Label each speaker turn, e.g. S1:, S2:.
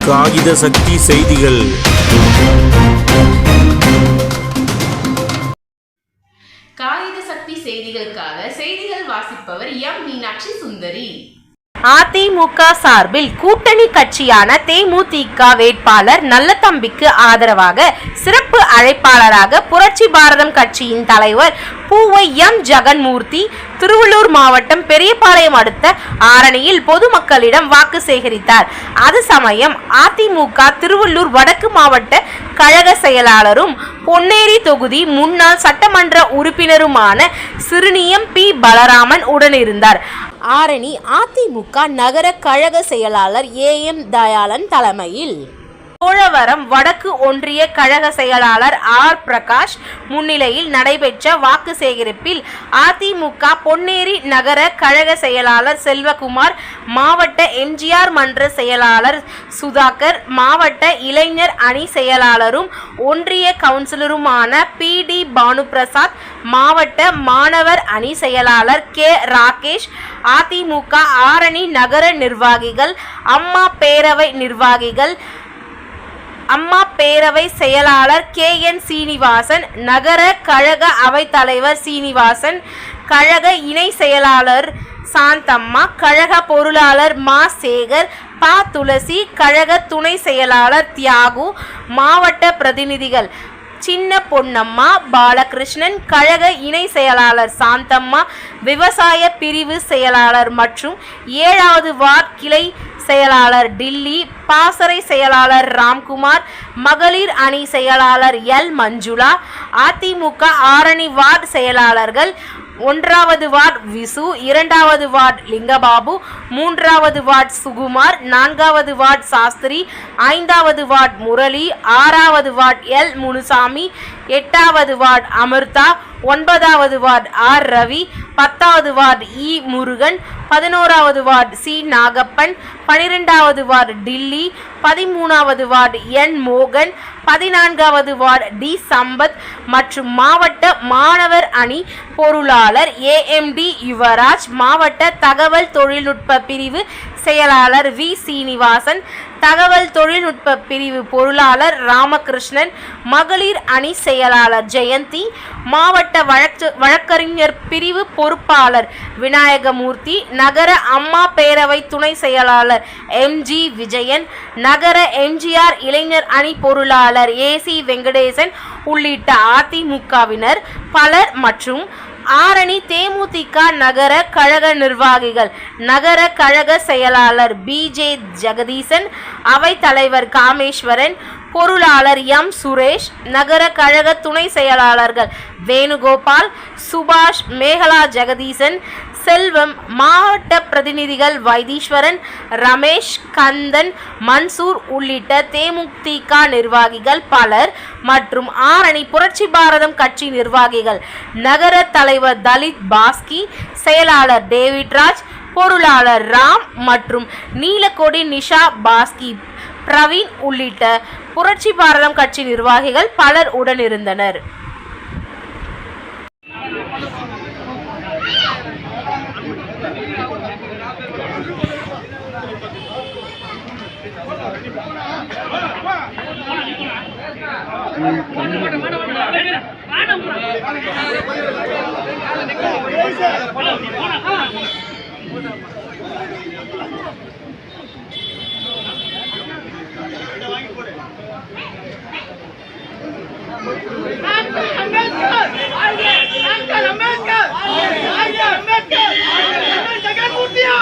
S1: காகித சக்தி செய்திகள்.
S2: காகித சக்தி செய்திகளுக்காக செய்திகள் வாசிப்பவர் எம் மீனாட்சி சுந்தரி.
S3: அதிமுக சார்பில் கூட்டணி கட்சியான தேமுதிக வேட்பாளர் நல்லதம்பிக்கு ஆதரவாக சிறப்பு அழைப்பாளராக புரட்சி பாரதம் கட்சியின் தலைவர் பூவை எம் ஜெகன்மூர்த்தி திருவள்ளூர் மாவட்டம் பெரியபாளையம் அடுத்த ஆரணியில் பொதுமக்களிடம் வாக்கு சேகரித்தார். அது சமயம் அதிமுக திருவள்ளூர் வடக்கு மாவட்ட கழக செயலாளரும் பொன்னேரி தொகுதி முன்னாள் சட்டமன்ற உறுப்பினருமான சிறுனியம் பி பலராமன் உடனிருந்தார். ஆரணி அதிமுக நகர கழக செயலாளர் ஏஎம் தயாளன் தலைமையில் சோழவரம் வடக்கு ஒன்றிய கழக செயலாளர் ஆர் பிரகாஷ் முன்னிலையில் நடைபெற்ற வாக்கு சேகரிப்பில் அதிமுக பொன்னேரி நகர கழக செயலாளர் செல்வகுமார், மாவட்ட எம்ஜிஆர் மன்ற செயலாளர் சுதாகர், மாவட்ட இளைஞர் அணி செயலாளரும் ஒன்றிய கவுன்சிலருமான PD பானுபிரசாத், மாவட்ட மாணவர் அணி செயலாளர் கே ராகேஷ், அதிமுக ஆரணி நகர நிர்வாகிகள், அம்மா பேரவை செயலாளர் KN சீனிவாசன், நகர கழக அவைத்தலைவர் சீனிவாசன், கழக இணை செயலாளர் சாந்தம்மா, கழக பொருளாளர் மா சேகர், பா துளசி, கழக துணை செயலாளர் தியாகு, மாவட்ட பிரதிநிதிகள் சின்ன பொன்னம்மா, பாலகிருஷ்ணன், கழக இணை செயலாளர் சாந்தம்மா, விவசாய பிரிவு செயலாளர் மற்றும் 7வது வார்டு கிளை செயலாளர் டில்லி, பாசறை செயலாளர் ராம்குமார், மகளிர் அணி செயலாளர் எல் மஞ்சுளா, அதிமுக ஆரணி வார்டு செயலாளர்கள் 1வது வார்டு விசு, 2வது வார்டு லிங்கபாபு, 3வது வார்டு சுகுமார், 4வது வார்டு சாஸ்திரி, 5வது வார்டு முரளி, 6வது வார்டு எல் முனுசாமி, 8வது வார்டு அமிர்தா, 9வது வார்டு ஆர் ரவி, 10வது வார்டு இ முருகன், 11வது வார்டு சி நாகப்பன், 12வது வார்டு டில்லி, 13வது வார்டு என் மோகன், 14வது வார்டு டி சம்பத் மற்றும் மாவட்ட மாணவர் அணி பொருளாளர் AMD யுவராஜ், மாவட்ட தகவல் தொழில்நுட்ப பிரிவு செயலாளர் வி சீனிவாசன், தகவல் தொழில்நுட்ப பிரிவு பொருளாளர் ராமகிருஷ்ணன், மகளிர் அணி செயலாளர் ஜெயந்தி, மாவட்ட வழக்கறிஞர் பிரிவு பொறுப்பாளர் விநாயகமூர்த்தி, நகர அம்மா பேரவை துணை செயலாளர் MG விஜயன், நகர எம்ஜிஆர் இளைஞர் அணி பொருளாளர் AC வெங்கடேசன் உள்ளிட்ட அதிமுகவினர் பலர் மற்றும் ஆரணி தேமுதிக நகர கழக நிர்வாகிகள், நகர கழக செயலாளர் BJ ஜெகதீசன், அவைத்தலைவர் காமேஸ்வரன், பொருளாளர் எம் சுரேஷ், நகர கழக துணை செயலாளர்கள் வேணுகோபால், சுபாஷ், மேகலா ஜெகதீசன், செல்வம், மாவட்ட பிரதிநிதிகள் வைத்தீஸ்வரன், ரமேஷ், கந்தன், மன்சூர் உள்ளிட்ட தேமுதிக நிர்வாகிகள் பலர் மற்றும் ஆரணி புரட்சி பாரதம் கட்சி நிர்வாகிகள், நகர தலைவர் தலித் பாஸ்கி, செயலாளர் டேவிட்ராஜ், பொருளாளர் ராம் மற்றும் நீலக்கொடி நிஷா பாஸ்கி, பிரவீன் உள்ளிட்ட புரட்சி பாரதம் கட்சி நிர்வாகிகள் பலர் உடனிருந்தனர்.
S4: ஜெகன்மூர்த்தியா